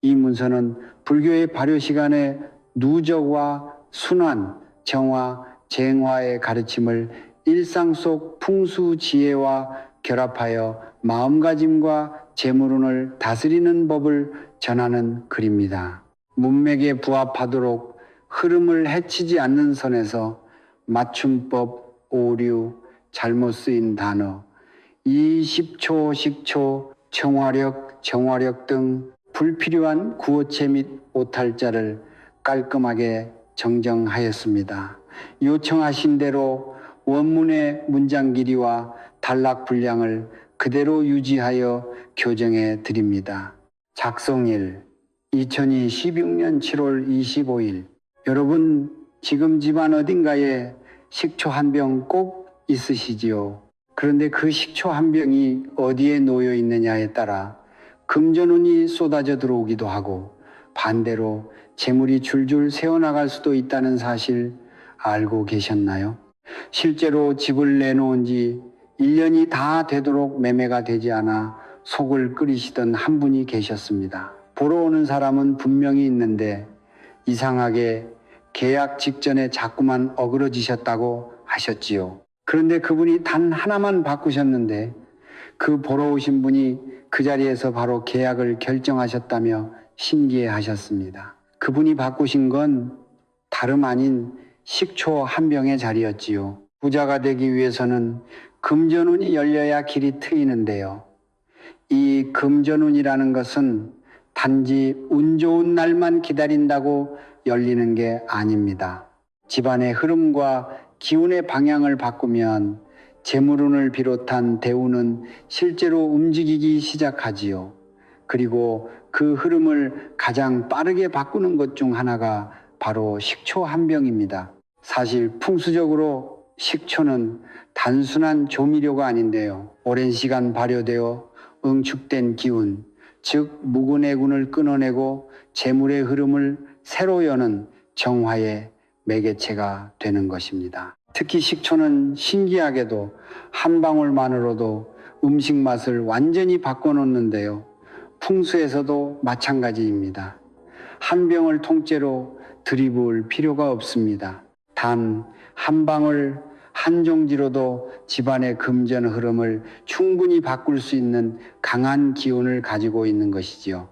이 문서는 불교의 발효 시간에 누적과 순환, 정화, 쟁화의 가르침을 일상 속 풍수 지혜와 결합하여 마음가짐과 재물운을 다스리는 법을 전하는 글입니다. 문맥에 부합하도록 흐름을 해치지 않는 선에서 맞춤법, 오류, 잘못 쓰인 단어, 이십초, 식초, 청화력, 정화력 등 불필요한 구어체 및 오탈자를 깔끔하게 정정하였습니다. 요청하신 대로 원문의 문장 길이와 단락 분량을 그대로 유지하여 교정해 드립니다. 작성일 2016년 7월 25일. 여러분 지금 집안 어딘가에 식초 한 병 꼭 있으시지요? 그런데 그 식초 한 병이 어디에 놓여 있느냐에 따라 금전운이 쏟아져 들어오기도 하고 반대로 재물이 줄줄 새어나갈 수도 있다는 사실 알고 계셨나요? 실제로 집을 내놓은 지 1년이 다 되도록 매매가 되지 않아 속을 끓이시던 한 분이 계셨습니다. 보러 오는 사람은 분명히 있는데 이상하게 계약 직전에 자꾸만 어그러지셨다고 하셨지요. 그런데 그분이 단 하나만 바꾸셨는데 그 보러 오신 분이 그 자리에서 바로 계약을 결정하셨다며 신기해하셨습니다. 그분이 바꾸신 건 다름 아닌 식초 한 병의 자리였지요. 부자가 되기 위해서는 금전운이 열려야 길이 트이는데요. 이 금전운이라는 것은 단지 운 좋은 날만 기다린다고 열리는 게 아닙니다. 집안의 흐름과 기운의 방향을 바꾸면 재물운을 비롯한 대운은 실제로 움직이기 시작하지요. 그리고 그 흐름을 가장 빠르게 바꾸는 것 중 하나가 바로 식초 한 병입니다. 사실 풍수적으로 식초는 단순한 조미료가 아닌데요. 오랜 시간 발효되어 응축된 기운, 즉 묵은애군을 끊어내고 재물의 흐름을 새로 여는 정화의 매개체가 되는 것입니다. 특히 식초는 신기하게도 한 방울만으로도 음식 맛을 완전히 바꿔놓는데요. 풍수에서도 마찬가지입니다. 한 병을 통째로 들이부을 필요가 없습니다. 단 한 방울 한 종지로도 집안의 금전 흐름을 충분히 바꿀 수 있는 강한 기운을 가지고 있는 것이지요.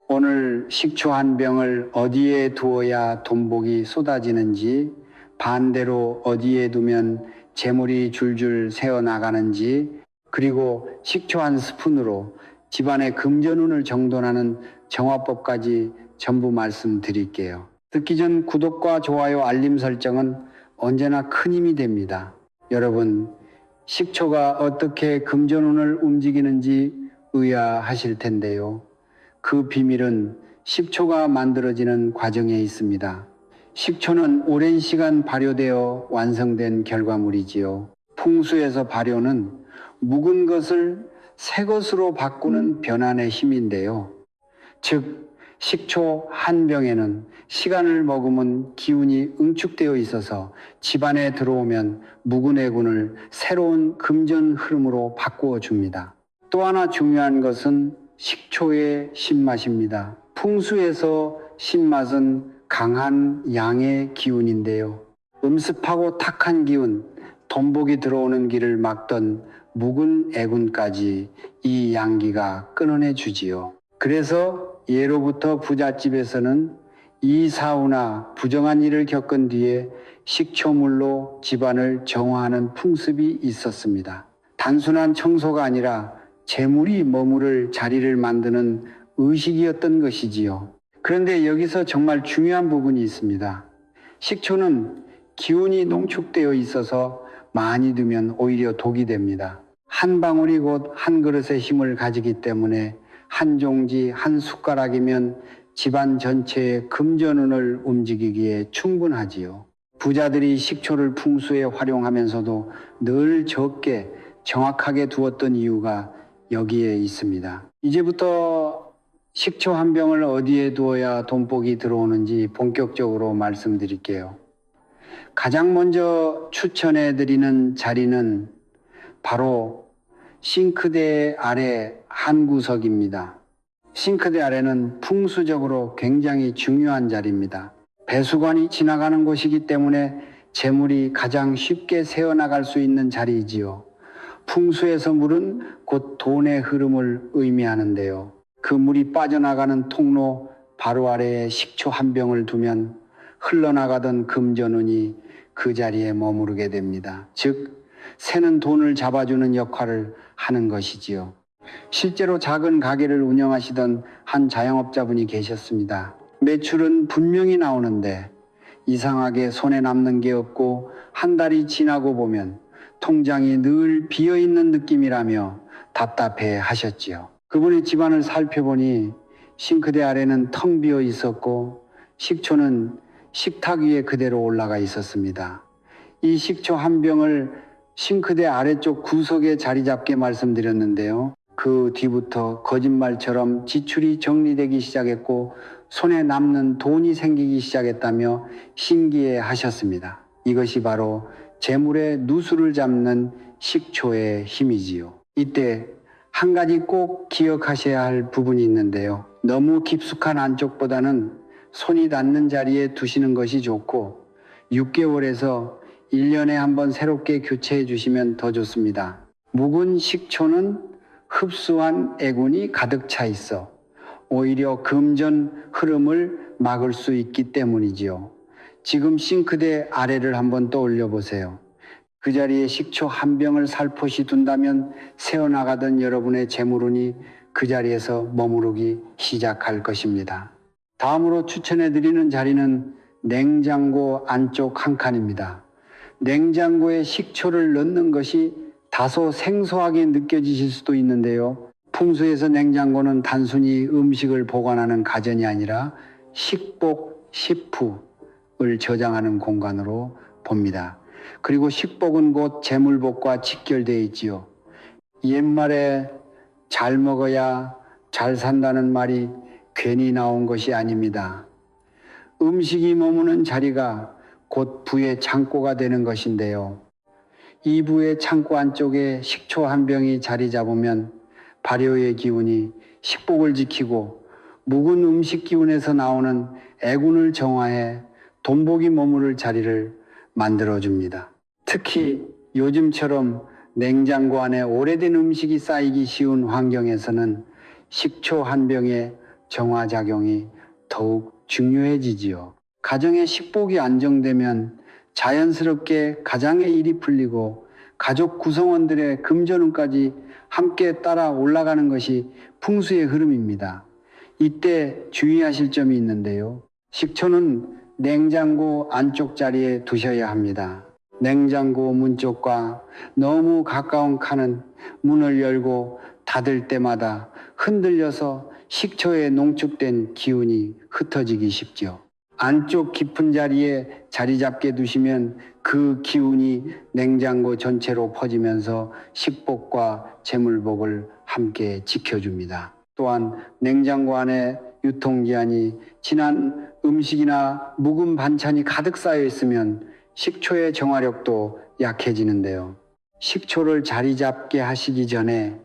오늘 식초 한 병을 어디에 두어야 돈복이 쏟아지는지, 반대로 어디에 두면 재물이 줄줄 새어나가는지, 그리고 식초 한 스푼으로 집안의 금전운을 정돈하는 정화법까지 전부 말씀드릴게요. 듣기 전 구독과 좋아요, 알림 설정은 언제나 큰 힘이 됩니다. 여러분, 식초가 어떻게 금전운을 움직이는지 의아하실 텐데요. 그 비밀은 식초가 만들어지는 과정에 있습니다. 식초는 오랜 시간 발효되어 완성된 결과물이지요. 풍수에서 발효는 묵은 것을 새 것으로 바꾸는 변환의 힘인데요. 즉 식초 한 병에는 시간을 머금은 기운이 응축되어 있어서 집안에 들어오면 묵은 애군을 새로운 금전 흐름으로 바꾸어 줍니다. 또 하나 중요한 것은 식초의 신맛입니다. 풍수에서 신맛은 강한 양의 기운인데요. 음습하고 탁한 기운, 돈복이 들어오는 길을 막던 묵은 애군까지 이 양기가 끊어내 주지요. 그래서 예로부터 부잣집에서는 이사후나 부정한 일을 겪은 뒤에 식초물로 집안을 정화하는 풍습이 있었습니다. 단순한 청소가 아니라 재물이 머무를 자리를 만드는 의식이었던 것이지요. 그런데 여기서 정말 중요한 부분이 있습니다. 식초는 기운이 농축되어 있어서 많이 두면 오히려 독이 됩니다. 한 방울이 곧 한 그릇의 힘을 가지기 때문에 한 종지, 한 숟가락이면 집안 전체의 금전운을 움직이기에 충분하지요. 부자들이 식초를 풍수에 활용하면서도 늘 적게 정확하게 두었던 이유가 여기에 있습니다. 이제부터 식초 한 병을 어디에 두어야 돈복이 들어오는지 본격적으로 말씀드릴게요. 가장 먼저 추천해 드리는 자리는 바로 싱크대 아래 한 구석입니다. 싱크대 아래는 풍수적으로 굉장히 중요한 자리입니다. 배수관이 지나가는 곳이기 때문에 재물이 가장 쉽게 새어나갈 수 있는 자리이지요. 풍수에서 물은 곧 돈의 흐름을 의미하는데요. 그 물이 빠져나가는 통로 바로 아래에 식초 한 병을 두면 흘러나가던 금전운이 그 자리에 머무르게 됩니다. 즉, 새는 돈을 잡아주는 역할을 하는 것이지요. 실제로 작은 가게를 운영하시던 한 자영업자분이 계셨습니다. 매출은 분명히 나오는데 이상하게 손에 남는 게 없고 한 달이 지나고 보면 통장이 늘 비어있는 느낌이라며 답답해 하셨지요. 그분의 집안을 살펴보니 싱크대 아래는 텅 비어 있었고 식초는 식탁 위에 그대로 올라가 있었습니다. 이 식초 한 병을 싱크대 아래쪽 구석에 자리 잡게 말씀드렸는데요. 그 뒤부터 거짓말처럼 지출이 정리되기 시작했고 손에 남는 돈이 생기기 시작했다며 신기해 하셨습니다. 이것이 바로 재물의 누수를 잡는 식초의 힘이지요. 이때 한 가지 꼭 기억하셔야 할 부분이 있는데요. 너무 깊숙한 안쪽보다는 손이 닿는 자리에 두시는 것이 좋고 6개월에서 1년에 한번 새롭게 교체해 주시면 더 좋습니다. 묵은 식초는 흡수한 애군이 가득 차 있어 오히려 금전 흐름을 막을 수 있기 때문이지요. 지금 싱크대 아래를 한번 떠올려 보세요. 그 자리에 식초 한 병을 살포시 둔다면 새어나가던 여러분의 재물운이 그 자리에서 머무르기 시작할 것입니다. 다음으로 추천해 드리는 자리는 냉장고 안쪽 한 칸입니다. 냉장고에 식초를 넣는 것이 다소 생소하게 느껴지실 수도 있는데요. 풍수에서 냉장고는 단순히 음식을 보관하는 가전이 아니라 식복, 식푸를 저장하는 공간으로 봅니다. 그리고 식복은 곧 재물복과 직결되어 있지요. 옛말에 잘 먹어야 잘 산다는 말이 괜히 나온 것이 아닙니다. 음식이 머무는 자리가 곧 부의 창고가 되는 것인데요. 이 부의 창고 안쪽에 식초 한 병이 자리 잡으면 발효의 기운이 식복을 지키고 묵은 음식 기운에서 나오는 애군을 정화해 돈복이 머무를 자리를 만들어줍니다. 특히 요즘처럼 냉장고 안에 오래된 음식이 쌓이기 쉬운 환경에서는 식초 한 병의 정화작용이 더욱 중요해지지요. 가정의 식복이 안정되면 자연스럽게 가장의 일이 풀리고 가족 구성원들의 금전운까지 함께 따라 올라가는 것이 풍수의 흐름입니다. 이때 주의하실 점이 있는데요. 식초는 냉장고 안쪽 자리에 두셔야 합니다. 냉장고 문 쪽과 너무 가까운 칸은 문을 열고 닫을 때마다 흔들려서 식초에 농축된 기운이 흩어지기 쉽죠. 안쪽 깊은 자리에 자리 잡게 두시면 그 기운이 냉장고 전체로 퍼지면서 식복과 재물복을 함께 지켜줍니다. 또한 냉장고 안에 유통기한이 지난 음식이나 묵은 반찬이 가득 쌓여 있으면 식초의 정화력도 약해지는데요. 식초를 자리 잡게 하시기 전에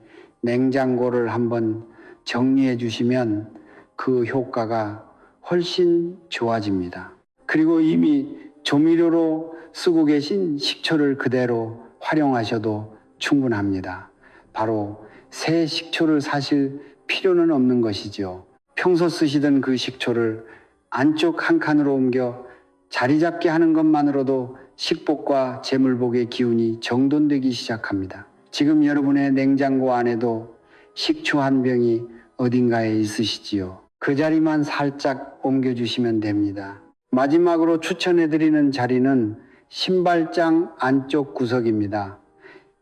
냉장고를 한번 정리해 주시면 그 효과가 훨씬 좋아집니다. 그리고 이미 조미료로 쓰고 계신 식초를 그대로 활용하셔도 충분합니다. 바로 새 식초를 사실 필요는 없는 것이죠. 평소 쓰시던 그 식초를 안쪽 한 칸으로 옮겨 자리 잡게 하는 것만으로도 식복과 재물복의 기운이 정돈되기 시작합니다. 지금 여러분의 냉장고 안에도 식초 한 병이 어딘가에 있으시지요. 그 자리만 살짝 옮겨주시면 됩니다. 마지막으로 추천해드리는 자리는 신발장 안쪽 구석입니다.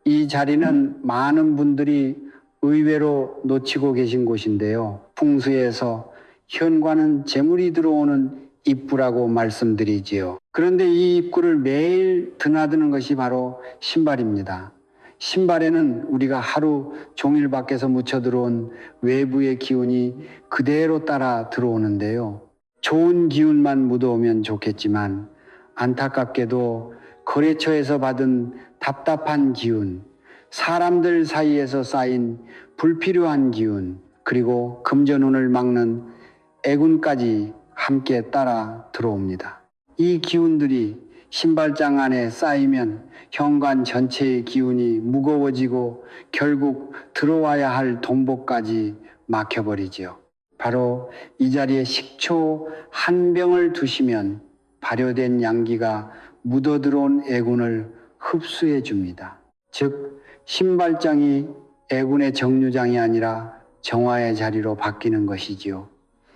이 자리는 많은 분들이 의외로 놓치고 계신 곳인데요. 풍수에서 현관은 재물이 들어오는 입구라고 말씀드리지요. 그런데 이 입구를 매일 드나드는 것이 바로 신발입니다. 신발에는 우리가 하루 종일 밖에서 묻혀 들어온 외부의 기운이 그대로 따라 들어오는데요. 좋은 기운만 묻어오면 좋겠지만 안타깝게도 거래처에서 받은 답답한 기운, 사람들 사이에서 쌓인 불필요한 기운, 그리고 금전운을 막는 애군까지 함께 따라 들어옵니다. 이 기운들이 신발장 안에 쌓이면 현관 전체의 기운이 무거워지고 결국 들어와야 할 돈복까지 막혀버리지요. 바로 이 자리에 식초 한 병을 두시면 발효된 양기가 묻어들어온 애군을 흡수해 줍니다. 즉 신발장이 애군의 정류장이 아니라 정화의 자리로 바뀌는 것이지요.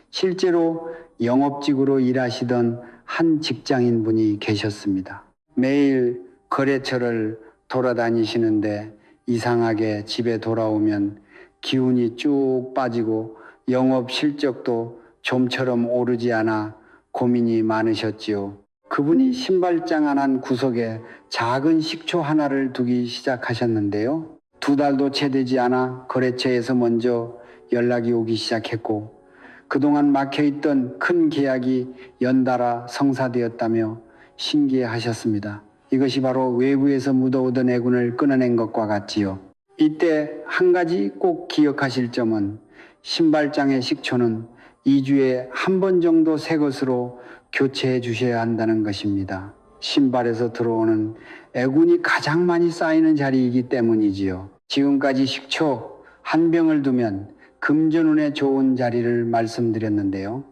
실제로 영업직으로 일하시던 한 직장인 분이 계셨습니다. 매일 거래처를 돌아다니시는데 이상하게 집에 돌아오면 기운이 쭉 빠지고 영업 실적도 좀처럼 오르지 않아 고민이 많으셨지요. 그분이 신발장 한 구석에 작은 식초 하나를 두기 시작하셨는데요. 2달도 채 되지 않아 거래처에서 먼저 연락이 오기 시작했고 그동안 막혀있던 큰 계약이 연달아 성사되었다며 신기해하셨습니다. 이것이 바로 외부에서 묻어오던 애군을 끊어낸 것과 같지요. 이때 한 가지 꼭 기억하실 점은 신발장의 식초는 2주에 한 번 정도 새 것으로 교체해 주셔야 한다는 것입니다. 신발에서 들어오는 애군이 가장 많이 쌓이는 자리이기 때문이지요. 지금까지 식초 한 병을 두면 금전운에 좋은 자리를 말씀드렸는데요.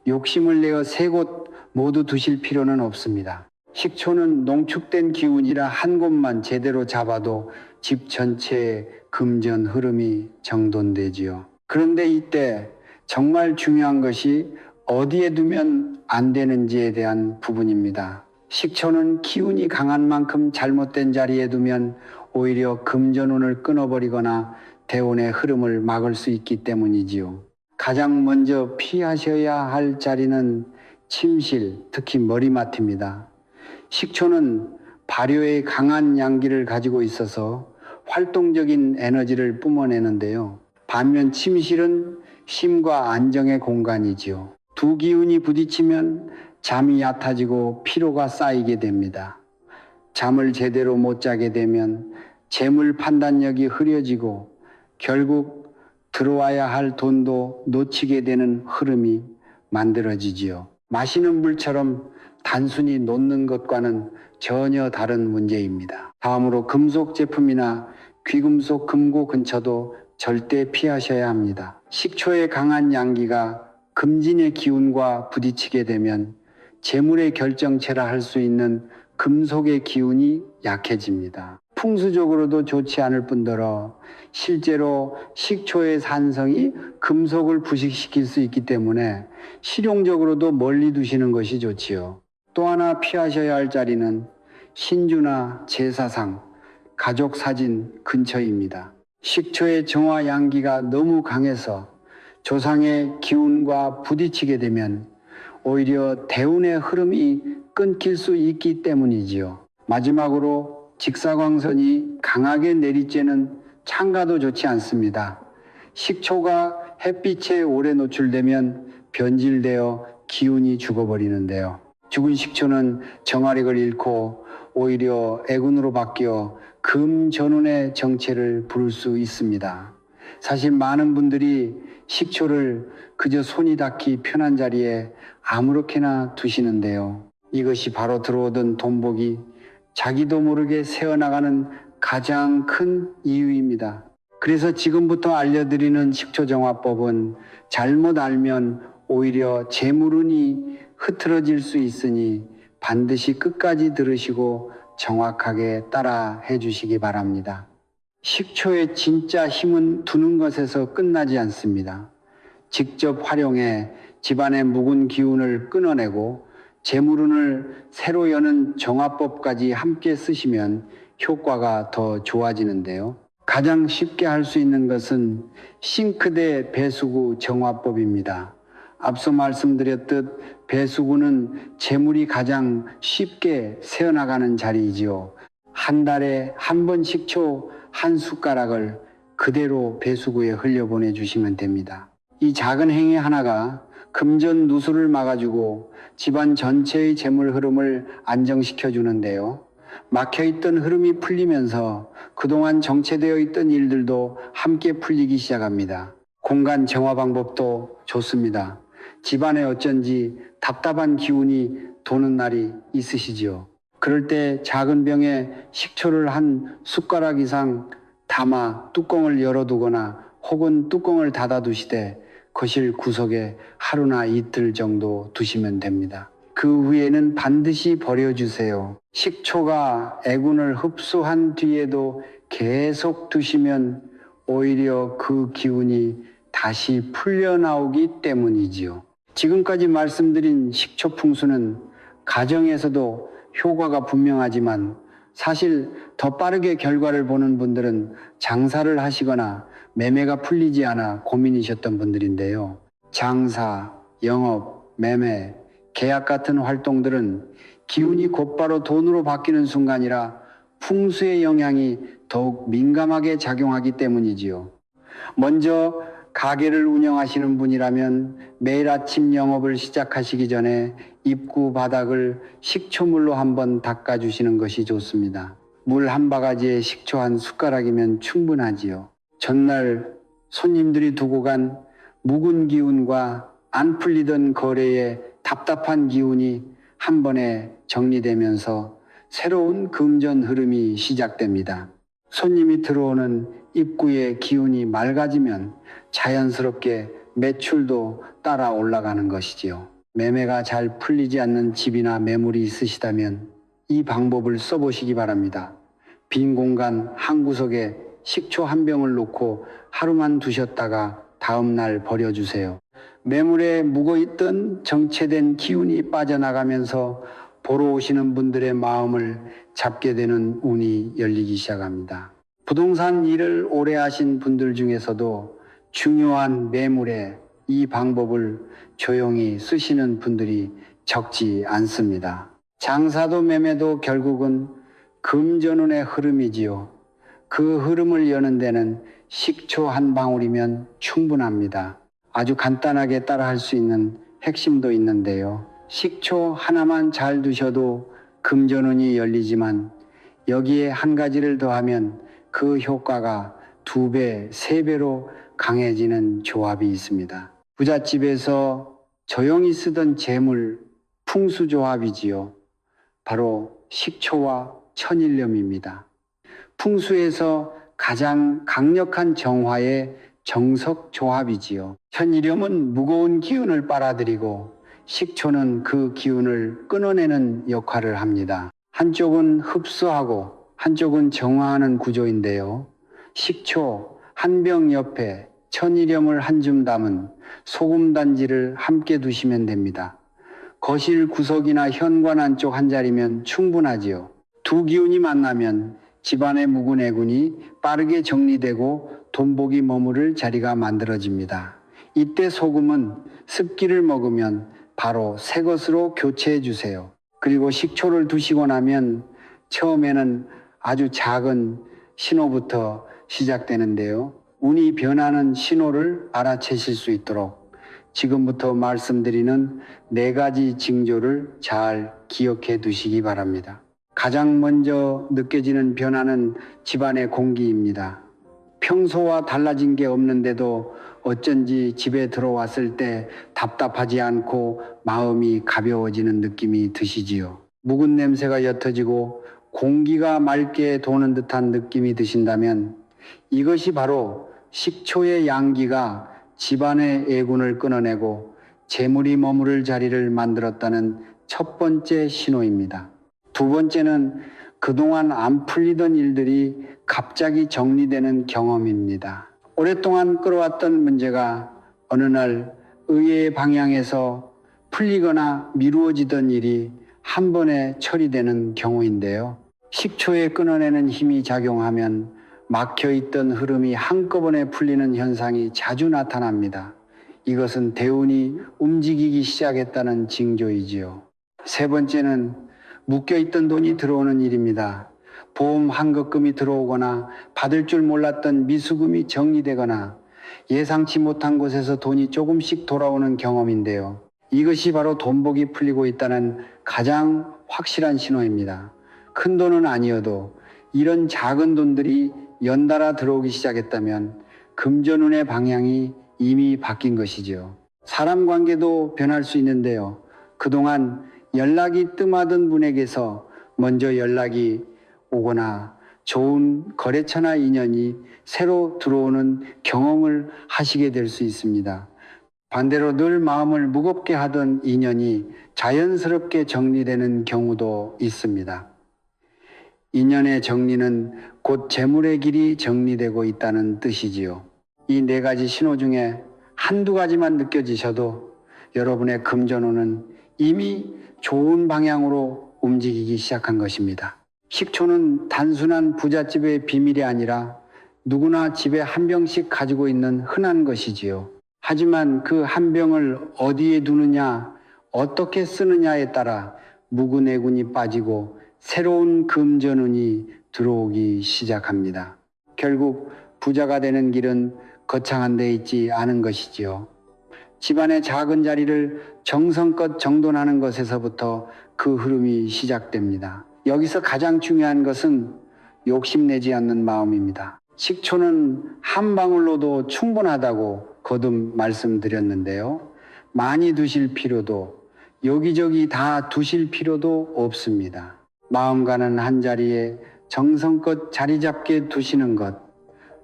욕심을 내어 3곳 모두 두실 필요는 없습니다. 식초는 농축된 기운이라 한 곳만 제대로 잡아도 집 전체에 금전 흐름이 정돈되지요. 그런데 이때 정말 중요한 것이 어디에 두면 안 되는지에 대한 부분입니다. 식초는 기운이 강한 만큼 잘못된 자리에 두면 오히려 금전운을 끊어버리거나 대운의 흐름을 막을 수 있기 때문이지요. 가장 먼저 피하셔야 할 자리는 침실, 특히 머리맡입니다. 식초는 발효의 강한 양기를 가지고 있어서 활동적인 에너지를 뿜어내는데요. 반면 침실은 쉼과 안정의 공간이지요. 두 기운이 부딪히면 잠이 얕아지고 피로가 쌓이게 됩니다. 잠을 제대로 못 자게 되면 재물 판단력이 흐려지고 결국 들어와야 할 돈도 놓치게 되는 흐름이 만들어지지요. 마시는 물처럼 단순히 놓는 것과는 전혀 다른 문제입니다. 다음으로 금속 제품이나 귀금속 금고 근처도 절대 피하셔야 합니다. 식초의 강한 양기가 금진의 기운과 부딪히게 되면 재물의 결정체라 할 수 있는 금속의 기운이 약해집니다. 풍수적으로도 좋지 않을 뿐더러 실제로 식초의 산성이 금속을 부식시킬 수 있기 때문에 실용적으로도 멀리 두시는 것이 좋지요. 또 하나 피하셔야 할 자리는 신주나 제사상, 가족 사진 근처입니다. 식초의 정화 양기가 너무 강해서 조상의 기운과 부딪히게 되면 오히려 대운의 흐름이 끊길 수 있기 때문이지요. 마지막으로 직사광선이 강하게 내리쬐는 창가도 좋지 않습니다. 식초가 햇빛에 오래 노출되면 변질되어 기운이 죽어버리는데요. 죽은 식초는 정화력을 잃고 오히려 애군으로 바뀌어 금전운의 정체를 부를 수 있습니다. 사실 많은 분들이 식초를 그저 손이 닿기 편한 자리에 아무렇게나 두시는데요. 이것이 바로 들어오던 돈복이 자기도 모르게 새어나가는 가장 큰 이유입니다. 그래서 지금부터 알려드리는 식초정화법은 잘못 알면 오히려 재물운이 흐트러질 수 있으니 반드시 끝까지 들으시고 정확하게 따라 해주시기 바랍니다. 식초의 진짜 힘은 두는 것에서 끝나지 않습니다. 직접 활용해 집안의 묵은 기운을 끊어내고 재물운을 새로 여는 정화법까지 함께 쓰시면 효과가 더 좋아지는데요. 가장 쉽게 할 수 있는 것은 싱크대 배수구 정화법입니다. 앞서 말씀드렸듯 배수구는 재물이 가장 쉽게 새어나가는 자리이지요. 한 달에 한 번 식초 한 숟가락을 그대로 배수구에 흘려보내 주시면 됩니다. 이 작은 행위 하나가 금전 누수를 막아주고 집안 전체의 재물 흐름을 안정시켜 주는데요. 막혀있던 흐름이 풀리면서 그동안 정체되어 있던 일들도 함께 풀리기 시작합니다. 공간 정화 방법도 좋습니다. 집안에 어쩐지 답답한 기운이 도는 날이 있으시지요. 그럴 때 작은 병에 식초를 한 숟가락 이상 담아 뚜껑을 열어두거나 혹은 뚜껑을 닫아두시되 거실 구석에 하루나 이틀 정도 두시면 됩니다. 그 후에는 반드시 버려주세요. 식초가 애군을 흡수한 뒤에도 계속 두시면 오히려 그 기운이 다시 풀려나오기 때문이지요. 지금까지 말씀드린 식초 풍수는 가정에서도 효과가 분명하지만 사실 더 빠르게 결과를 보는 분들은 장사를 하시거나 매매가 풀리지 않아 고민이셨던 분들인데요. 장사, 영업, 매매, 계약 같은 활동들은 기운이 곧바로 돈으로 바뀌는 순간이라 풍수의 영향이 더욱 민감하게 작용하기 때문이지요. 먼저 가게를 운영하시는 분이라면 매일 아침 영업을 시작하시기 전에 입구 바닥을 식초물로 한번 닦아주시는 것이 좋습니다. 물 한 바가지에 식초 한 숟가락이면 충분하지요. 전날 손님들이 두고 간 묵은 기운과 안 풀리던 거래에 답답한 기운이 한 번에 정리되면서 새로운 금전 흐름이 시작됩니다. 손님이 들어오는 입구의 기운이 맑아지면 자연스럽게 매출도 따라 올라가는 것이지요. 매매가 잘 풀리지 않는 집이나 매물이 있으시다면 이 방법을 써보시기 바랍니다. 빈 공간 한 구석에 식초 한 병을 놓고 하루만 두셨다가 다음 날 버려주세요. 매물에 묵어있던 정체된 기운이 빠져나가면서 보러 오시는 분들의 마음을 잡게 되는 운이 열리기 시작합니다. 부동산 일을 오래 하신 분들 중에서도 중요한 매물에 이 방법을 조용히 쓰시는 분들이 적지 않습니다. 장사도 매매도 결국은 금전운의 흐름이지요. 그 흐름을 여는 데는 식초 한 방울이면 충분합니다. 아주 간단하게 따라할 수 있는 핵심도 있는데요. 식초 하나만 잘 두셔도 금전운이 열리지만 여기에 한 가지를 더하면 그 효과가 2배, 3배로 강해지는 조합이 있습니다. 부잣집에서 조용히 쓰던 재물, 풍수조합이지요. 바로 식초와 천일염입니다. 풍수에서 가장 강력한 정화의 정석조합이지요. 천일염은 무거운 기운을 빨아들이고 식초는 그 기운을 끊어내는 역할을 합니다. 한쪽은 흡수하고 한쪽은 정화하는 구조인데요. 식초 한 병 옆에 천일염을 한 줌 담은 소금 단지를 함께 두시면 됩니다. 거실 구석이나 현관 안쪽 한 자리면 충분하지요. 두 기운이 만나면 집안의 묵은 애군이 빠르게 정리되고 돈복이 머무를 자리가 만들어집니다. 이때 소금은 습기를 먹으면 바로 새 것으로 교체해 주세요. 그리고 식초를 두시고 나면 처음에는 아주 작은 신호부터 시작되는데요. 운이 변하는 신호를 알아채실 수 있도록 지금부터 말씀드리는 4가지 징조를 잘 기억해 두시기 바랍니다. 가장 먼저 느껴지는 변화는 집안의 공기입니다. 평소와 달라진 게 없는데도 어쩐지 집에 들어왔을 때 답답하지 않고 마음이 가벼워지는 느낌이 드시지요. 묵은 냄새가 옅어지고 공기가 맑게 도는 듯한 느낌이 드신다면 이것이 바로 식초의 양기가 집안의 애군을 끊어내고 재물이 머무를 자리를 만들었다는 첫 번째 신호입니다. 두 번째는 그동안 안 풀리던 일들이 갑자기 정리되는 경험입니다. 오랫동안 끌어왔던 문제가 어느 날 의외의 방향에서 풀리거나 미루어지던 일이 한 번에 처리되는 경우인데요. 식초에 끊어내는 힘이 작용하면 막혀있던 흐름이 한꺼번에 풀리는 현상이 자주 나타납니다. 이것은 대운이 움직이기 시작했다는 징조이지요. 세 번째는 묶여있던 돈이 들어오는 일입니다. 보험 환급금이 들어오거나 받을 줄 몰랐던 미수금이 정리되거나 예상치 못한 곳에서 돈이 조금씩 돌아오는 경험인데요. 이것이 바로 돈복이 풀리고 있다는 가장 확실한 신호입니다. 큰 돈은 아니어도 이런 작은 돈들이 연달아 들어오기 시작했다면 금전운의 방향이 이미 바뀐 것이지요. 사람 관계도 변할 수 있는데요. 그동안 연락이 뜸하던 분에게서 먼저 연락이 오거나 좋은 거래처나 인연이 새로 들어오는 경험을 하시게 될 수 있습니다. 반대로 늘 마음을 무겁게 하던 인연이 자연스럽게 정리되는 경우도 있습니다. 인연의 정리는 곧 재물의 길이 정리되고 있다는 뜻이지요. 이 네 가지 신호 중에 한두 가지만 느껴지셔도 여러분의 금전운은 이미 좋은 방향으로 움직이기 시작한 것입니다. 식초는 단순한 부잣집의 비밀이 아니라 누구나 집에 한 병씩 가지고 있는 흔한 것이지요. 하지만 그 한 병을 어디에 두느냐, 어떻게 쓰느냐에 따라 묵은애군이 빠지고 새로운 금전운이 들어오기 시작합니다. 결국 부자가 되는 길은 거창한 데 있지 않은 것이지요. 집안의 작은 자리를 정성껏 정돈하는 것에서부터 그 흐름이 시작됩니다. 여기서 가장 중요한 것은 욕심내지 않는 마음입니다. 식초는 한 방울로도 충분하다고 거듭 말씀드렸는데요. 많이 두실 필요도 여기저기 다 두실 필요도 없습니다. 마음과는 한자리에 정성껏 자리 잡게 두시는 것,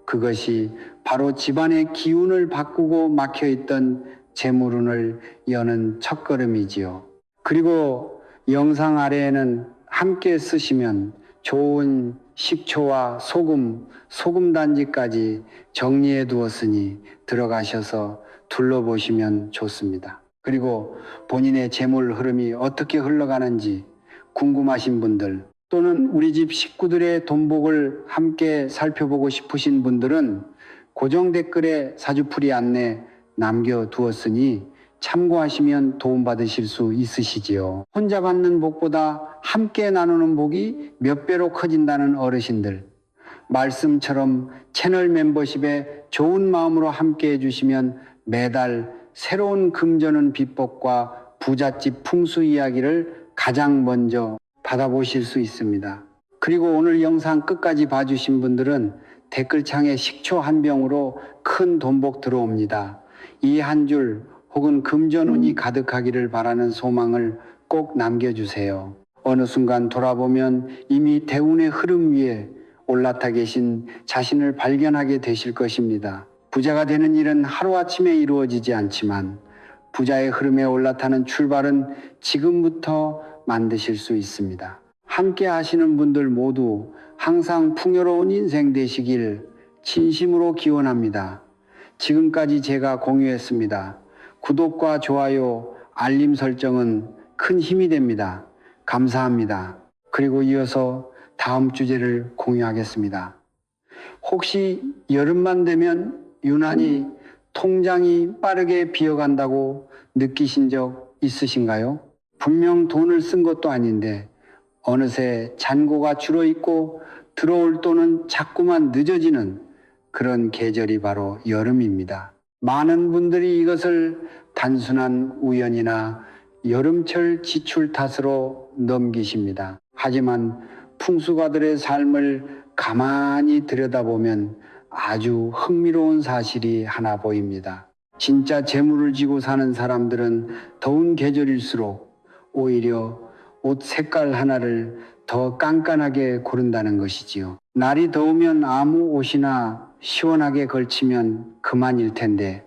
그것이 바로 집안의 기운을 바꾸고 막혀있던 재물운을 여는 첫걸음이지요. 그리고 영상 아래에는 함께 쓰시면 좋은 식초와 소금 단지까지 정리해 두었으니 들어가셔서 둘러보시면 좋습니다. 그리고 본인의 재물 흐름이 어떻게 흘러가는지 궁금하신 분들 또는 우리 집 식구들의 돈복을 함께 살펴보고 싶으신 분들은 고정 댓글에 사주풀이 안내 남겨두었으니 참고하시면 도움받으실 수 있으시지요. 혼자 받는 복보다 함께 나누는 복이 몇 배로 커진다는 어르신들, 말씀처럼 채널 멤버십에 좋은 마음으로 함께 해주시면 매달 새로운 금전운 비법과 부잣집 풍수 이야기를 가장 먼저 받아보실 수 있습니다. 그리고 오늘 영상 끝까지 봐주신 분들은 댓글창에 식초 한 병으로 큰 돈복 들어옵니다. 이 한 줄 혹은 금전운이 가득하기를 바라는 소망을 꼭 남겨주세요. 어느 순간 돌아보면 이미 대운의 흐름 위에 올라타 계신 자신을 발견하게 되실 것입니다. 부자가 되는 일은 하루아침에 이루어지지 않지만 부자의 흐름에 올라타는 출발은 지금부터 만드실 수 있습니다. 함께 하시는 분들 모두 항상 풍요로운 인생 되시길 진심으로 기원합니다. 지금까지 제가 공유했습니다. 구독과 좋아요, 알림 설정은 큰 힘이 됩니다. 감사합니다. 그리고 이어서 다음 주제를 공유하겠습니다. 혹시 여름만 되면 유난히 통장이 빠르게 비어간다고 느끼신 적 있으신가요? 분명 돈을 쓴 것도 아닌데 어느새 잔고가 줄어있고 들어올 돈은 자꾸만 늦어지는 그런 계절이 바로 여름입니다. 많은 분들이 이것을 단순한 우연이나 여름철 지출 탓으로 넘기십니다. 하지만 풍수가들의 삶을 가만히 들여다보면 아주 흥미로운 사실이 하나 보입니다. 진짜 재물을 지고 사는 사람들은 더운 계절일수록 오히려 옷 색깔 하나를 더 깐깐하게 고른다는 것이지요. 날이 더우면 아무 옷이나 시원하게 걸치면 그만일 텐데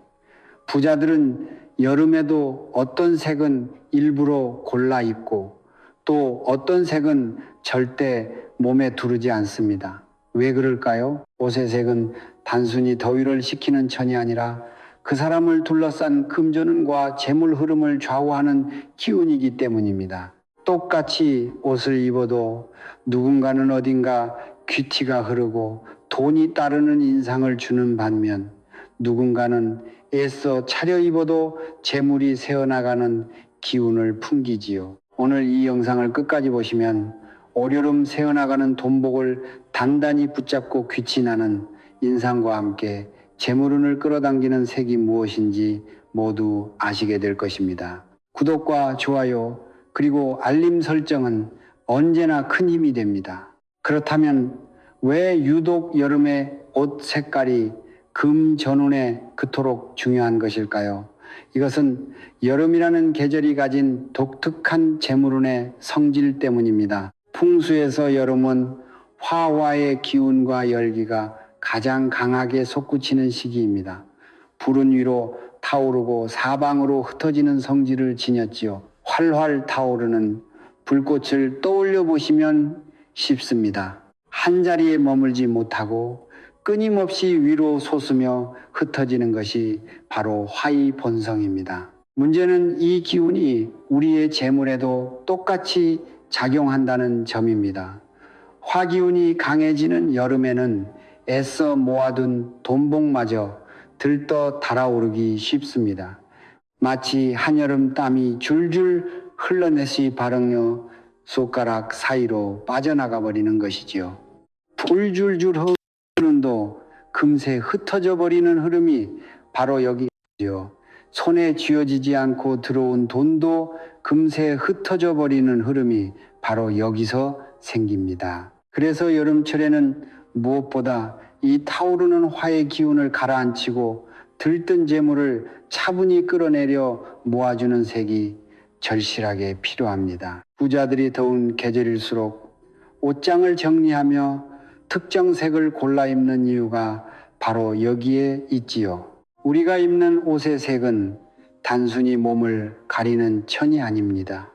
부자들은 여름에도 어떤 색은 일부러 골라 입고 또 어떤 색은 절대 몸에 두르지 않습니다. 왜 그럴까요? 옷의 색은 단순히 더위를 식히는 천이 아니라 그 사람을 둘러싼 금전운과 재물 흐름을 좌우하는 기운이기 때문입니다. 똑같이 옷을 입어도 누군가는 어딘가 귀티가 흐르고 돈이 따르는 인상을 주는 반면 누군가는 애써 차려입어도 재물이 새어나가는 기운을 풍기지요. 오늘 이 영상을 끝까지 보시면 올여름 새어나가는 돈복을 단단히 붙잡고 귀친하는 인상과 함께 재물운을 끌어당기는 색이 무엇인지 모두 아시게 될 것입니다. 구독과 좋아요 그리고 알림 설정은 언제나 큰 힘이 됩니다. 그렇다면 왜 유독 여름에 옷 색깔이 금전운에 그토록 중요한 것일까요? 이것은 여름이라는 계절이 가진 독특한 재물운의 성질 때문입니다. 풍수에서 여름은 화와의 기운과 열기가 가장 강하게 솟구치는 시기입니다. 불은 위로 타오르고 사방으로 흩어지는 성질을 지녔지요. 활활 타오르는 불꽃을 떠올려 보시면 쉽습니다. 한자리에 머물지 못하고 끊임없이 위로 솟으며 흩어지는 것이 바로 화의 본성입니다. 문제는 이 기운이 우리의 재물에도 똑같이 작용한다는 점입니다. 화기운이 강해지는 여름에는 애써 모아둔 돈복마저 들떠 달아오르기 쉽습니다. 마치 한여름 땀이 줄줄 흘러내시 바르며 손가락 사이로 빠져나가 버리는 것이지요. 불줄줄 흐르는도 금세 흩어져 버리는 흐름이 바로 여기죠. 손에 쥐어지지 않고 들어온 돈도 금세 흩어져 버리는 흐름이 바로 여기서 생깁니다. 그래서 여름철에는 무엇보다 이 타오르는 화의 기운을 가라앉히고 들뜬 재물을 차분히 끌어내려 모아주는 색이 절실하게 필요합니다. 부자들이 더운 계절일수록 옷장을 정리하며 특정 색을 골라 입는 이유가 바로 여기에 있지요. 우리가 입는 옷의 색은 단순히 몸을 가리는 천이 아닙니다.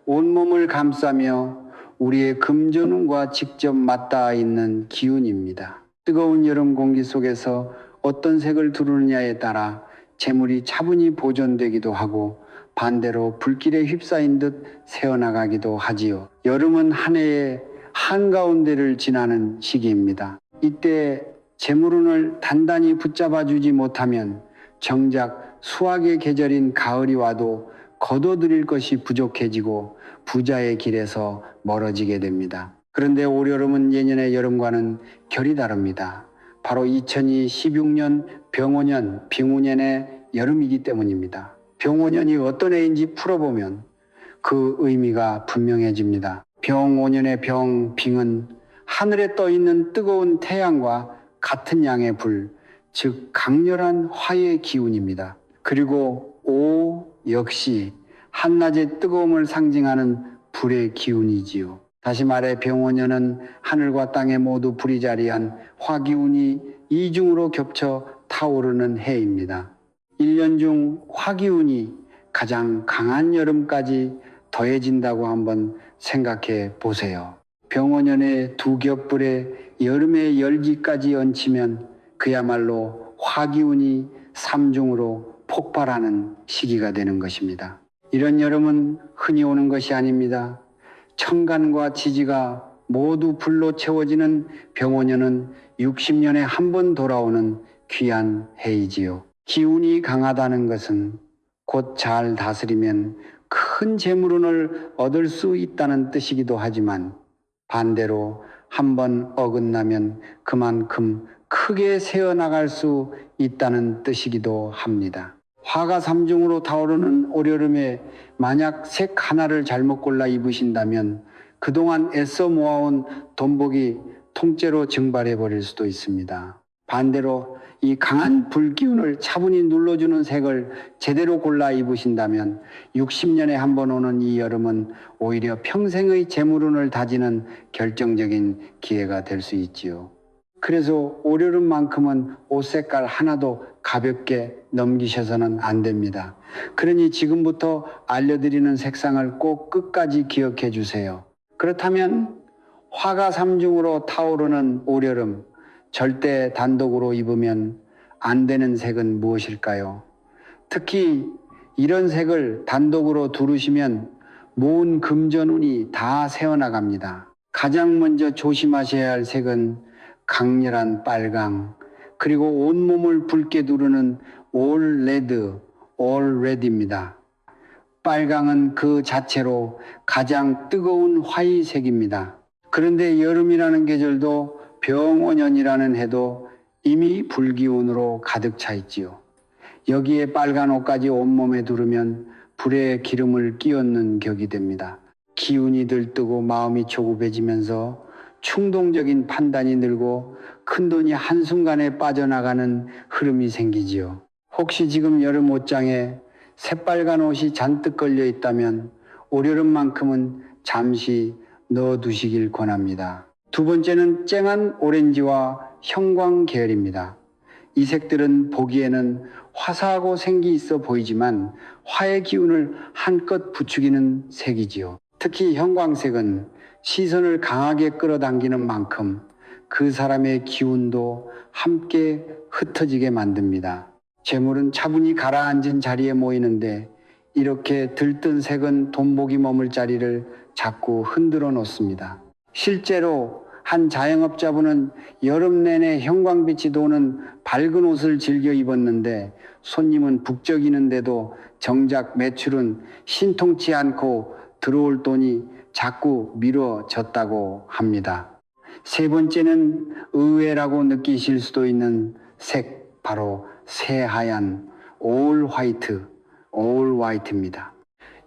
온몸을 감싸며 우리의 금전운과 직접 맞닿아 있는 기운입니다. 뜨거운 여름 공기 속에서 어떤 색을 두르느냐에 따라 재물이 차분히 보존되기도 하고 반대로 불길에 휩싸인 듯 새어나가기도 하지요. 여름은 한 해의 한가운데를 지나는 시기입니다. 이때 재물운을 단단히 붙잡아 주지 못하면 정작 수확의 계절인 가을이 와도 거둬들일 것이 부족해지고 부자의 길에서 멀어지게 됩니다. 그런데 올여름은 예년의 여름과는 결이 다릅니다. 바로 2016년 병오년 빙우년의 여름이기 때문입니다. 병오년이 어떤 해인지 풀어보면 그 의미가 분명해집니다. 병오년의 병, 빙은 하늘에 떠있는 뜨거운 태양과 같은 양의 불, 즉 강렬한 화의 기운입니다. 그리고 오 역시 한낮의 뜨거움을 상징하는 불의 기운이지요. 다시 말해 병오년은 하늘과 땅에 모두 불이 자리한 화기운이 이중으로 겹쳐 타오르는 해입니다. 1년 중 화기운이 가장 강한 여름까지 더해진다고 한번 생각해 보세요. 병오년의 두 겹불에 여름의 열기까지 얹히면 그야말로 화기운이 삼중으로 폭발하는 시기가 되는 것입니다. 이런 여름은 흔히 오는 것이 아닙니다. 천간과 지지가 모두 불로 채워지는 병오년은 60년에 한 번 돌아오는 귀한 해이지요. 기운이 강하다는 것은 곧 잘 다스리면 큰 재물운을 얻을 수 있다는 뜻이기도 하지만 반대로 한 번 어긋나면 그만큼 크게 새어나갈 수 있다는 뜻이기도 합니다. 화가 삼중으로 타오르는 올여름에 만약 색 하나를 잘못 골라 입으신다면 그동안 애써 모아온 돈복이 통째로 증발해 버릴 수도 있습니다. 반대로 이 강한 불기운을 차분히 눌러주는 색을 제대로 골라 입으신다면 60년에 한 번 오는 이 여름은 오히려 평생의 재물운을 다지는 결정적인 기회가 될 수 있지요. 그래서 올여름만큼은 옷 색깔 하나도 가볍게 넘기셔서는 안 됩니다. 그러니 지금부터 알려드리는 색상을 꼭 끝까지 기억해 주세요. 그렇다면 화가 삼중으로 타오르는 올여름, 절대 단독으로 입으면 안 되는 색은 무엇일까요? 특히 이런 색을 단독으로 두르시면 모은 금전운이 다 새어나갑니다. 가장 먼저 조심하셔야 할 색은 강렬한 빨강, 그리고 온몸을 붉게 두르는 올 레드, 올 레드입니다. 빨강은 그 자체로 가장 뜨거운 화의색입니다. 그런데 여름이라는 계절도 병오년이라는 해도 이미 불기운으로 가득 차 있지요. 여기에 빨간 옷까지 온몸에 두르면 불의 기름을 끼얹는 격이 됩니다. 기운이 들뜨고 마음이 조급해지면서 충동적인 판단이 늘고 큰돈이 한순간에 빠져나가는 흐름이 생기지요. 혹시 지금 여름 옷장에 새빨간 옷이 잔뜩 걸려 있다면 올여름만큼은 잠시 넣어두시길 권합니다. 두 번째는 쨍한 오렌지와 형광 계열입니다. 이 색들은 보기에는 화사하고 생기 있어 보이지만 화의 기운을 한껏 부추기는 색이지요. 특히 형광색은 시선을 강하게 끌어당기는 만큼 그 사람의 기운도 함께 흩어지게 만듭니다. 재물은 차분히 가라앉은 자리에 모이는데 이렇게 들뜬 색은 돈복이 머물 자리를 자꾸 흔들어 놓습니다. 실제로 한 자영업자분은 여름 내내 형광빛이 도는 밝은 옷을 즐겨 입었는데 손님은 북적이는데도 정작 매출은 신통치 않고 들어올 돈이 자꾸 미뤄졌다고 합니다. 세 번째는 의외라고 느끼실 수도 있는 색, 바로 새하얀 올 화이트입니다.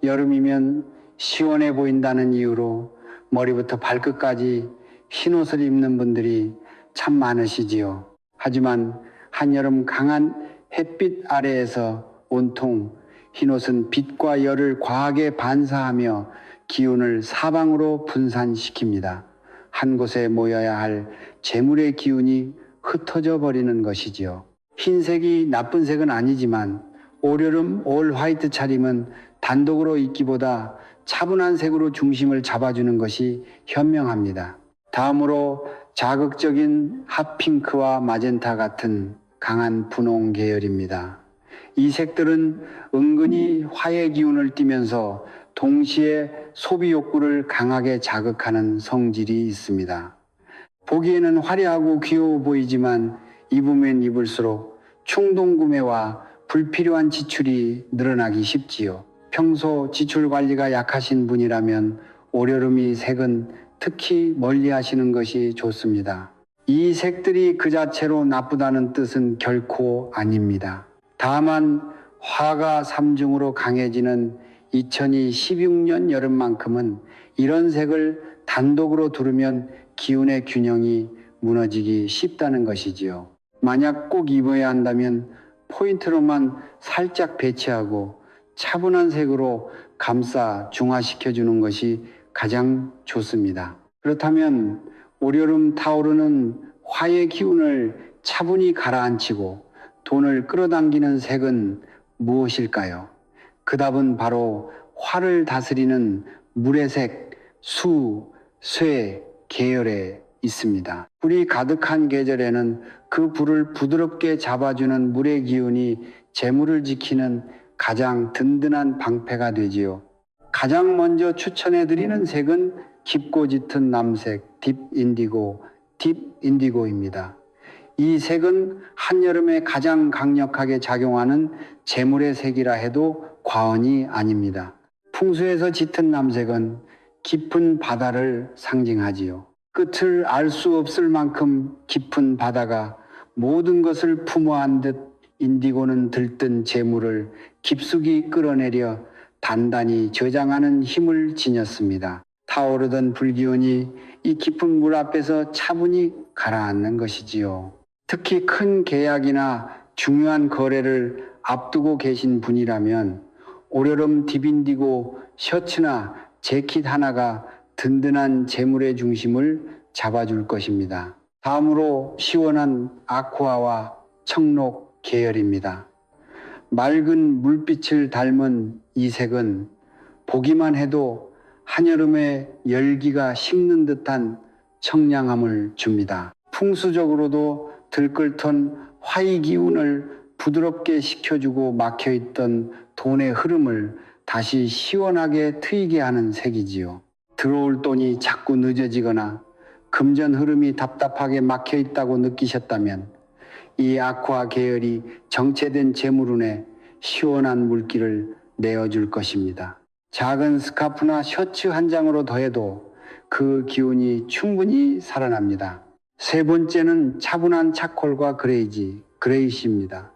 여름이면 시원해 보인다는 이유로 머리부터 발끝까지 흰옷을 입는 분들이 참 많으시지요. 하지만 한여름 강한 햇빛 아래에서 온통 흰옷은 빛과 열을 과하게 반사하며 기운을 사방으로 분산시킵니다. 한 곳에 모여야 할 재물의 기운이 흩어져 버리는 것이지요. 흰색이 나쁜 색은 아니지만 올여름 올 화이트 차림은 단독으로 입기보다 차분한 색으로 중심을 잡아주는 것이 현명합니다. 다음으로 자극적인 핫핑크와 마젠타 같은 강한 분홍 계열입니다. 이 색들은 은근히 화의 기운을 띠면서 동시에 소비 욕구를 강하게 자극하는 성질이 있습니다. 보기에는 화려하고 귀여워 보이지만 입으면 입을수록 충동 구매와 불필요한 지출이 늘어나기 쉽지요. 평소 지출 관리가 약하신 분이라면 올여름이 색은 특히 멀리 하시는 것이 좋습니다. 이 색들이 그 자체로 나쁘다는 뜻은 결코 아닙니다. 다만 화가 삼중으로 강해지는 2016년 여름만큼은 이런 색을 단독으로 두르면 기운의 균형이 무너지기 쉽다는 것이지요. 만약 꼭 입어야 한다면 포인트로만 살짝 배치하고 차분한 색으로 감싸 중화시켜주는 것이 가장 좋습니다. 그렇다면 올여름 타오르는 화의 기운을 차분히 가라앉히고 돈을 끌어당기는 색은 무엇일까요? 그 답은 바로 화를 다스리는 물의 색, 수, 쇠 계열에 있습니다. 불이 가득한 계절에는 그 불을 부드럽게 잡아주는 물의 기운이 재물을 지키는 가장 든든한 방패가 되지요. 가장 먼저 추천해드리는 색은 깊고 짙은 남색, 딥 인디고입니다. 이 색은 한여름에 가장 강력하게 작용하는 재물의 색이라 해도 과언이 아닙니다. 풍수에서 짙은 남색은 깊은 바다를 상징하지요. 끝을 알 수 없을 만큼 깊은 바다가 모든 것을 품어한 듯 인디고는 들뜬 재물을 깊숙이 끌어내려 단단히 저장하는 힘을 지녔습니다. 타오르던 불기운이 이 깊은 물 앞에서 차분히 가라앉는 것이지요. 특히 큰 계약이나 중요한 거래를 앞두고 계신 분이라면 올여름 딥인디고 셔츠나 재킷 하나가 든든한 재물의 중심을 잡아줄 것입니다. 다음으로 시원한 아쿠아와 청록 계열입니다. 맑은 물빛을 닮은 이 색은 보기만 해도 한여름의 열기가 식는 듯한 청량함을 줍니다. 풍수적으로도 들끓던 화의 기운을 부드럽게 식혀주고 막혀있던 돈의 흐름을 다시 시원하게 트이게 하는 색이지요. 들어올 돈이 자꾸 늦어지거나 금전 흐름이 답답하게 막혀있다고 느끼셨다면 이 아쿠아 계열이 정체된 재물운에 시원한 물기를 내어줄 것입니다. 작은 스카프나 셔츠 한 장으로 더해도 그 기운이 충분히 살아납니다. 세 번째는 차분한 차콜과 그레이시입니다.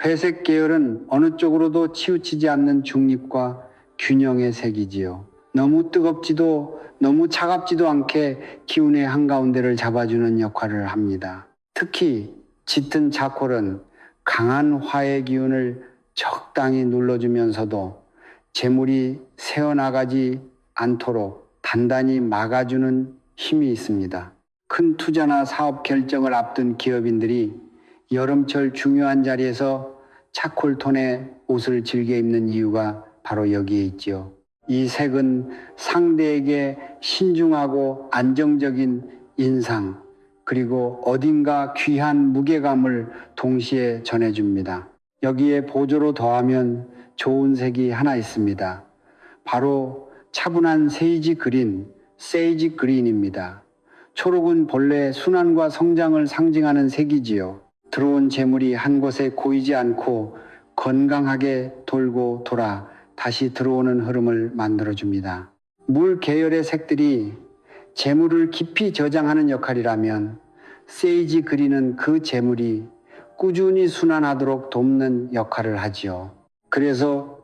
회색 계열은 어느 쪽으로도 치우치지 않는 중립과 균형의 색이지요. 너무 뜨겁지도 너무 차갑지도 않게 기운의 한가운데를 잡아주는 역할을 합니다. 특히 짙은 차콜은 강한 화의 기운을 적당히 눌러주면서도 재물이 새어나가지 않도록 단단히 막아주는 힘이 있습니다. 큰 투자나 사업 결정을 앞둔 기업인들이 여름철 중요한 자리에서 차콜톤의 옷을 즐겨 입는 이유가 바로 여기에 있지요. 이 색은 상대에게 신중하고 안정적인 인상, 그리고 어딘가 귀한 무게감을 동시에 전해줍니다. 여기에 보조로 더하면 좋은 색이 하나 있습니다. 바로 차분한 세이지 그린입니다. 초록은 본래 순환과 성장을 상징하는 색이지요. 들어온 재물이 한 곳에 고이지 않고 건강하게 돌고 돌아 다시 들어오는 흐름을 만들어줍니다. 물 계열의 색들이 재물을 깊이 저장하는 역할이라면 세이지 그린은 그 재물이 꾸준히 순환하도록 돕는 역할을 하지요. 그래서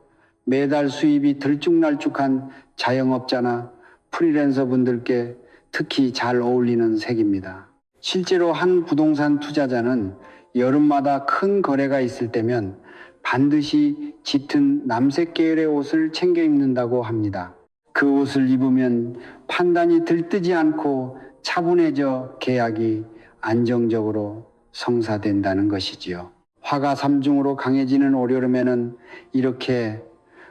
매달 수입이 들쭉날쭉한 자영업자나 프리랜서 분들께 특히 잘 어울리는 색입니다. 실제로 한 부동산 투자자는 여름마다 큰 거래가 있을 때면 반드시 짙은 남색 계열의 옷을 챙겨 입는다고 합니다. 그 옷을 입으면 판단이 들뜨지 않고 차분해져 계약이 안정적으로 성사된다는 것이지요. 화가 삼중으로 강해지는 올여름에는 이렇게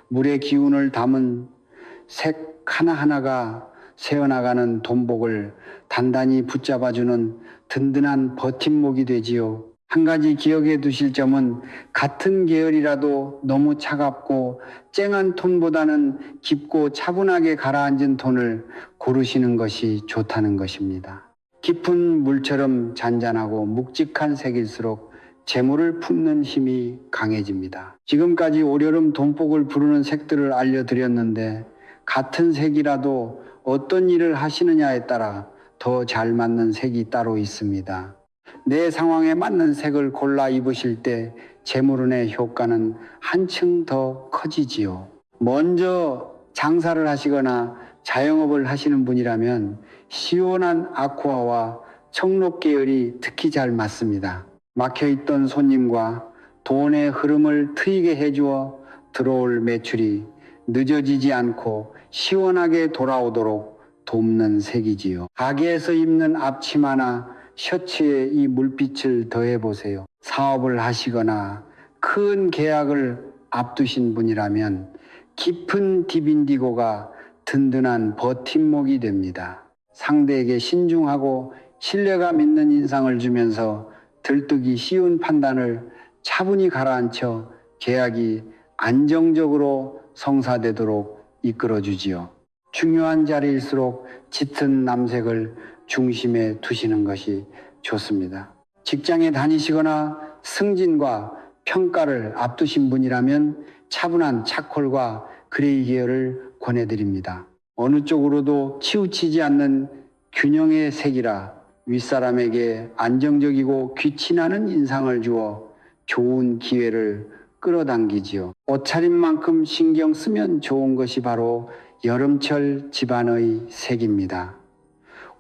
물의 기운을 담은 색 하나하나가 새어나가는 돈복을 단단히 붙잡아주는 든든한 버팀목이 되지요. 한 가지 기억해 두실 점은 같은 계열이라도 너무 차갑고 쨍한 톤보다는 깊고 차분하게 가라앉은 톤을 고르시는 것이 좋다는 것입니다. 깊은 물처럼 잔잔하고 묵직한 색일수록 재물을 품는 힘이 강해집니다. 지금까지 올여름 돈복을 부르는 색들을 알려드렸는데 같은 색이라도 어떤 일을 하시느냐에 따라 더 잘 맞는 색이 따로 있습니다. 내 상황에 맞는 색을 골라 입으실 때 재물운의 효과는 한층 더 커지지요. 먼저 장사를 하시거나 자영업을 하시는 분이라면 시원한 아쿠아와 청록 계열이 특히 잘 맞습니다. 막혀있던 손님과 돈의 흐름을 트이게 해주어 들어올 매출이 늦어지지 않고 시원하게 돌아오도록 돕는 색이지요. 가게에서 입는 앞치마나 셔츠에 이 물빛을 더해보세요. 사업을 하시거나 큰 계약을 앞두신 분이라면 깊은 딥인디고가 든든한 버팀목이 됩니다. 상대에게 신중하고 신뢰감 있는 인상을 주면서 들뜨기 쉬운 판단을 차분히 가라앉혀 계약이 안정적으로 성사되도록 이끌어주지요. 중요한 자리일수록 짙은 남색을 중심에 두시는 것이 좋습니다. 직장에 다니시거나 승진과 평가를 앞두신 분이라면 차분한 차콜과 그레이 계열을 권해드립니다. 어느 쪽으로도 치우치지 않는 균형의 색이라 윗사람에게 안정적이고 귀친하는 인상을 주어 좋은 기회를 끌어당기지요. 옷차림만큼 신경 쓰면 좋은 것이 바로 여름철 집안의 색입니다.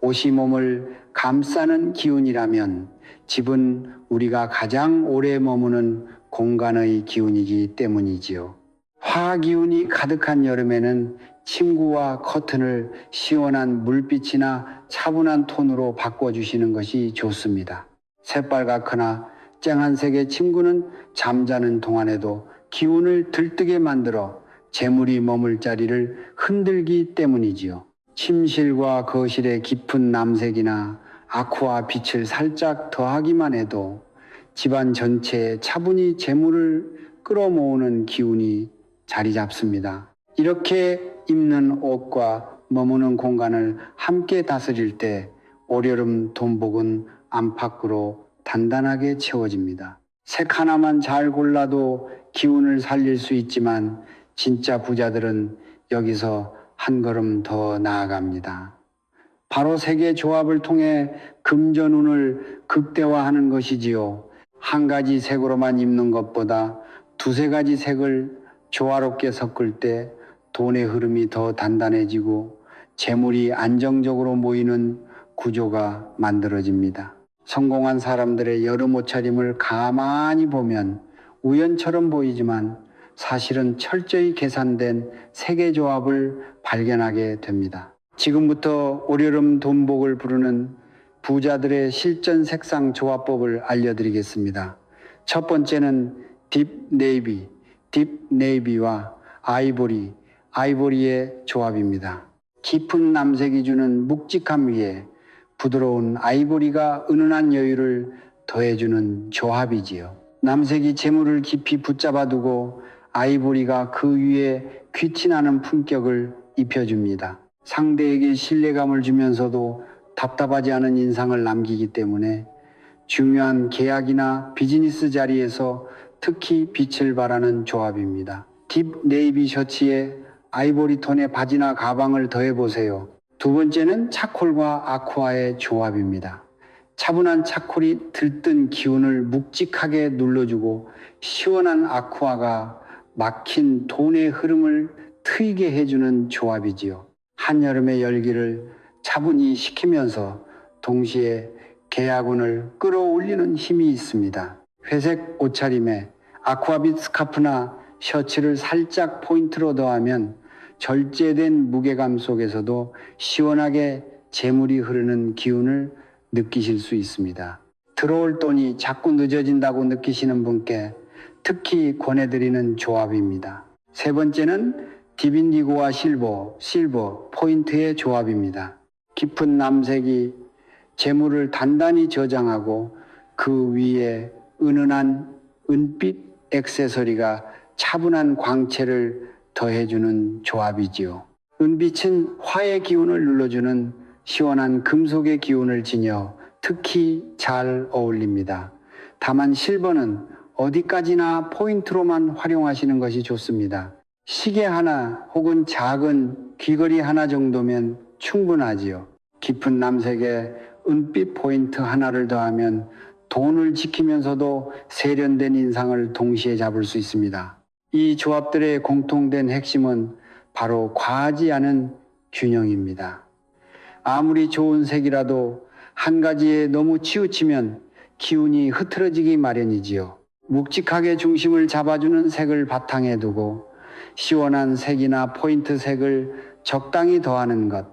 옷이 몸을 감싸는 기운이라면 집은 우리가 가장 오래 머무는 공간의 기운이기 때문이지요. 화 기운이 가득한 여름에는 침구와 커튼을 시원한 물빛이나 차분한 톤으로 바꿔주시는 것이 좋습니다. 새빨갛거나 쨍한 색의 침구는 잠자는 동안에도 기운을 들뜨게 만들어 재물이 머물 자리를 흔들기 때문이지요. 침실과 거실의 깊은 남색이나 아쿠아 빛을 살짝 더하기만 해도 집안 전체에 차분히 재물을 끌어모으는 기운이 자리 잡습니다. 이렇게 입는 옷과 머무는 공간을 함께 다스릴 때 올여름 돈복은 안팎으로 단단하게 채워집니다. 색 하나만 잘 골라도 기운을 살릴 수 있지만 진짜 부자들은 여기서 한 걸음 더 나아갑니다. 바로 색의 조합을 통해 금전운을 극대화하는 것이지요. 한 가지 색으로만 입는 것보다 두세 가지 색을 조화롭게 섞을 때 돈의 흐름이 더 단단해지고 재물이 안정적으로 모이는 구조가 만들어집니다. 성공한 사람들의 여름 옷차림을 가만히 보면 우연처럼 보이지만 사실은 철저히 계산된 세계 조합을 발견하게 됩니다. 지금부터 올여름 돈복을 부르는 부자들의 실전 색상 조합법을 알려드리겠습니다. 첫 번째는 딥 네이비와 아이보리의 조합입니다. 깊은 남색이 주는 묵직함 위에 부드러운 아이보리가 은은한 여유를 더해주는 조합이지요. 남색이 재물을 깊이 붙잡아두고 아이보리가 그 위에 귀티나는 품격을 입혀줍니다. 상대에게 신뢰감을 주면서도 답답하지 않은 인상을 남기기 때문에 중요한 계약이나 비즈니스 자리에서 특히 빛을 발하는 조합입니다. 딥 네이비 셔츠에 아이보리 톤의 바지나 가방을 더해보세요. 두 번째는 차콜과 아쿠아의 조합입니다. 차분한 차콜이 들뜬 기운을 묵직하게 눌러주고 시원한 아쿠아가 막힌 돈의 흐름을 트이게 해주는 조합이지요. 한여름의 열기를 차분히 식히면서 동시에 계약운을 끌어올리는 힘이 있습니다. 회색 옷차림에 아쿠아빛 스카프나 셔츠를 살짝 포인트로 더하면 절제된 무게감 속에서도 시원하게 재물이 흐르는 기운을 느끼실 수 있습니다. 들어올 돈이 자꾸 늦어진다고 느끼시는 분께 특히 권해드리는 조합입니다. 세 번째는 딥인디고와 실버 포인트의 조합입니다. 깊은 남색이 재물을 단단히 저장하고 그 위에 은은한 은빛 액세서리가 차분한 광채를 더해주는 조합이지요. 은빛은 화의 기운을 눌러주는 시원한 금속의 기운을 지녀 특히 잘 어울립니다. 다만 실버는 어디까지나 포인트로만 활용하시는 것이 좋습니다. 시계 하나 혹은 작은 귀걸이 하나 정도면 충분하지요. 깊은 남색에 은빛 포인트 하나를 더하면 돈을 지키면서도 세련된 인상을 동시에 잡을 수 있습니다. 이 조합들의 공통된 핵심은 바로 과하지 않은 균형입니다. 아무리 좋은 색이라도 한 가지에 너무 치우치면 기운이 흐트러지기 마련이지요. 묵직하게 중심을 잡아주는 색을 바탕에 두고 시원한 색이나 포인트 색을 적당히 더하는 것,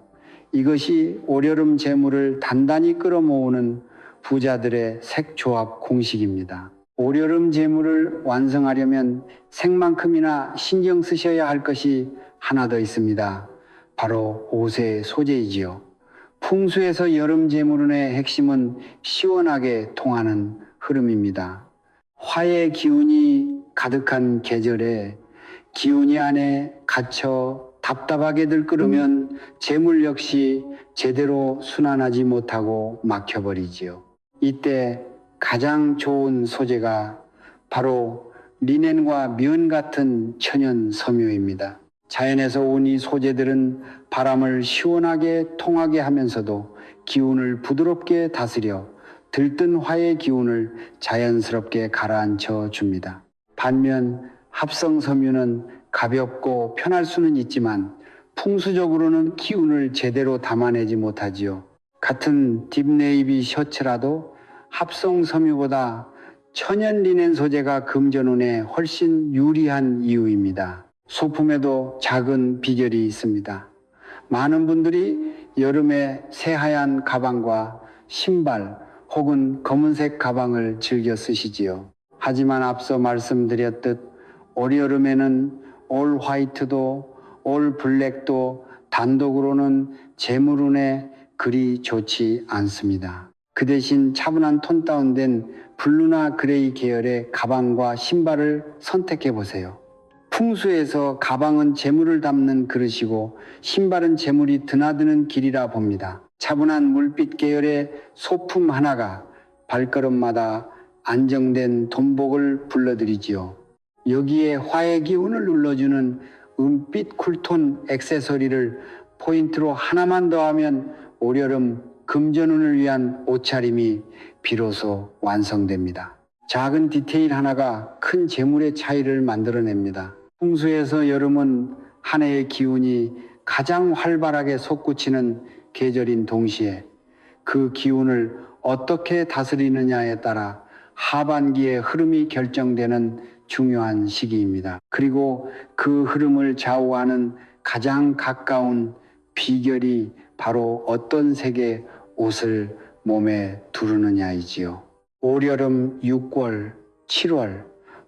이것이 올여름 재물을 단단히 끌어모으는 부자들의 색 조합 공식입니다. 올여름 재물을 완성하려면 색만큼이나 신경 쓰셔야 할 것이 하나 더 있습니다. 바로 옷의 소재이지요. 풍수에서 여름 재물운의 핵심은 시원하게 통하는 흐름입니다. 화의 기운이 가득한 계절에 기운이 안에 갇혀 답답하게 들끓으면 재물 역시 제대로 순환하지 못하고 막혀버리지요. 이때 가장 좋은 소재가 바로 리넨과 면 같은 천연 섬유입니다. 자연에서 온 이 소재들은 바람을 시원하게 통하게 하면서도 기운을 부드럽게 다스려 들뜬 화의 기운을 자연스럽게 가라앉혀 줍니다. 반면 합성 섬유는 가볍고 편할 수는 있지만 풍수적으로는 기운을 제대로 담아내지 못하지요. 같은 딥네이비 셔츠라도 합성 섬유보다 천연 리넨 소재가 금전운에 훨씬 유리한 이유입니다. 소품에도 작은 비결이 있습니다. 많은 분들이 여름에 새하얀 가방과 신발 혹은 검은색 가방을 즐겨 쓰시지요. 하지만 앞서 말씀드렸듯 올여름에는 올 화이트도 올 블랙도 단독으로는 재물운에 그리 좋지 않습니다. 그 대신 차분한 톤 다운된 블루나 그레이 계열의 가방과 신발을 선택해 보세요. 풍수에서 가방은 재물을 담는 그릇이고 신발은 재물이 드나드는 길이라 봅니다. 차분한 물빛 계열의 소품 하나가 발걸음마다 안정된 돈복을 불러들이지요. 여기에 화의 기운을 눌러주는 은빛 쿨톤 액세서리를 포인트로 하나만 더하면 올여름 금전운을 위한 옷차림이 비로소 완성됩니다. 작은 디테일 하나가 큰 재물의 차이를 만들어냅니다. 풍수에서 여름은 한 해의 기운이 가장 활발하게 솟구치는 계절인 동시에 그 기운을 어떻게 다스리느냐에 따라 하반기의 흐름이 결정되는 중요한 시기입니다. 그리고 그 흐름을 좌우하는 가장 가까운 비결이 바로 어떤 색의 옷을 몸에 두르느냐이지요. 올여름 6월, 7월,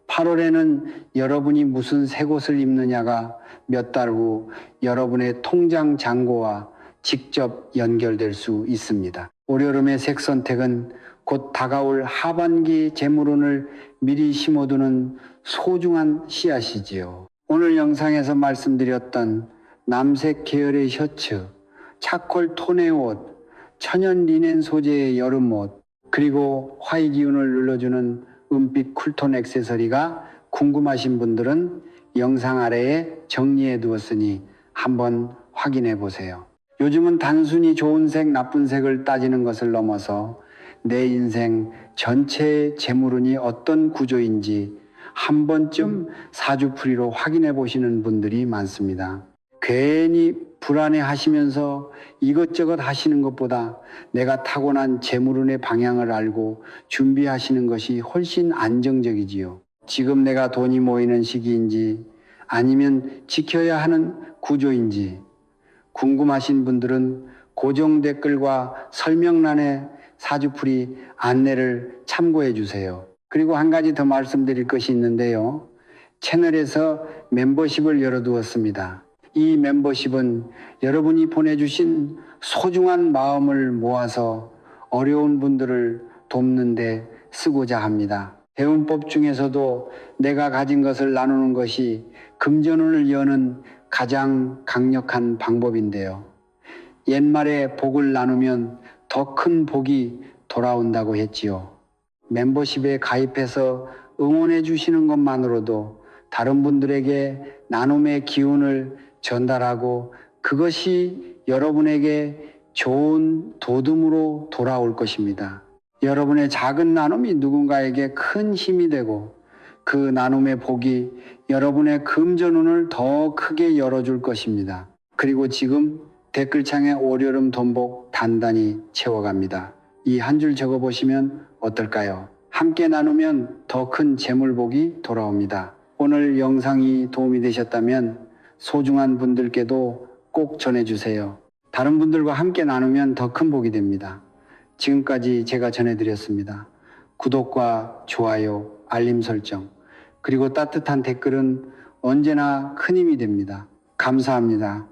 8월에는 여러분이 무슨 색 옷을 입느냐가 몇 달 후 여러분의 통장 잔고와 직접 연결될 수 있습니다. 올여름의 색 선택은 곧 다가올 하반기 재물운을 미리 심어두는 소중한 씨앗이지요. 오늘 영상에서 말씀드렸던 남색 계열의 셔츠, 차콜 톤의 옷, 천연 리넨 소재의 여름옷, 그리고 화의 기운을 눌러주는 은빛 쿨톤 액세서리가 궁금하신 분들은 영상 아래에 정리해 두었으니 한번 확인해 보세요. 요즘은 단순히 좋은 색, 나쁜 색을 따지는 것을 넘어서 내 인생 전체의 재물운이 어떤 구조인지 한 번쯤 사주풀이로 확인해 보시는 분들이 많습니다. 괜히 불안해 하시면서 이것저것 하시는 것보다 내가 타고난 재물운의 방향을 알고 준비하시는 것이 훨씬 안정적이지요. 지금 내가 돈이 모이는 시기인지 아니면 지켜야 하는 구조인지 궁금하신 분들은 고정 댓글과 설명란에 사주풀이 안내를 참고해 주세요. 그리고 한 가지 더 말씀드릴 것이 있는데요. 채널에서 멤버십을 열어두었습니다. 이 멤버십은 여러분이 보내주신 소중한 마음을 모아서 어려운 분들을 돕는 데 쓰고자 합니다. 대운법 중에서도 내가 가진 것을 나누는 것이 금전운을 여는 가장 강력한 방법인데요. 옛말에 복을 나누면 더 큰 복이 돌아온다고 했지요. 멤버십에 가입해서 응원해 주시는 것만으로도 다른 분들에게 나눔의 기운을 전달하고 그것이 여러분에게 좋은 도둠으로 돌아올 것입니다. 여러분의 작은 나눔이 누군가에게 큰 힘이 되고 그 나눔의 복이 여러분의 금전운을 더 크게 열어줄 것입니다. 그리고 지금 댓글창에 올여름 돈복 단단히 채워갑니다. 이 한 줄 적어보시면 어떨까요? 함께 나누면 더 큰 재물복이 돌아옵니다. 오늘 영상이 도움이 되셨다면 소중한 분들께도 꼭 전해주세요. 다른 분들과 함께 나누면 더 큰 복이 됩니다. 지금까지 제가 전해드렸습니다. 구독과 좋아요, 알림 설정, 그리고 따뜻한 댓글은 언제나 큰 힘이 됩니다. 감사합니다.